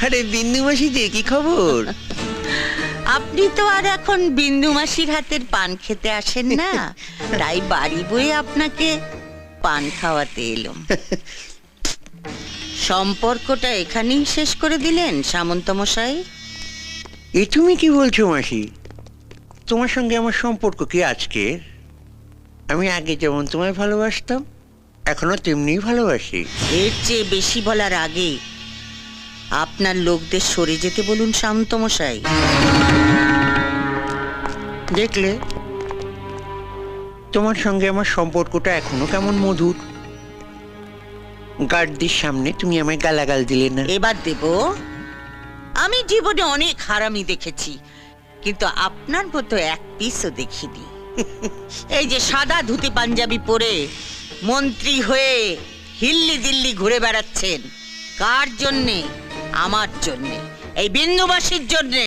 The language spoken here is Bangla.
আরে বিন্দু মাসিদের কি খবর? আপনি তো আর এখন বিন্দু মাসির হাতের পান খেতে আসেন না, তাই বাড়ি বয়ে আপনাকে পান খাওয়াতে এলাম। সম্পর্কটা এখানেই শেষ করে দিলেন সামন্ত মশাই? এ তুমি কি বলছো মাসি? তোমার সঙ্গে আমার সম্পর্ক কি আজকের? আমি আগে যেমন তোমায় ভালোবাসতাম এখনো তেমনিই ভালোবাসি। এর চেয়ে বেশি বলার আগে আপনার লোকদের সরে যেতে বলুন সামন্ত মশাই। দেখলে তোমার সঙ্গে আমার সম্পর্কটা এখনো কেমন মধুর। গার্ডদের সামনে তুমি আমায় গালাগাল দিলে না। এবার দেব। আমি জীবনে অনেক হারামি দেখেছি, কিন্তু আপনার মতো এক পিসও দেখিনি। এই যে সাদা ধুতি পাঞ্জাবি পরে মন্ত্রী হয়ে হিল্লি দিল্লি ঘুরে বেড়াচ্ছেন, কার জন্যে? আমার জন্যে, এই বিন্দুবাসীর জন্যে।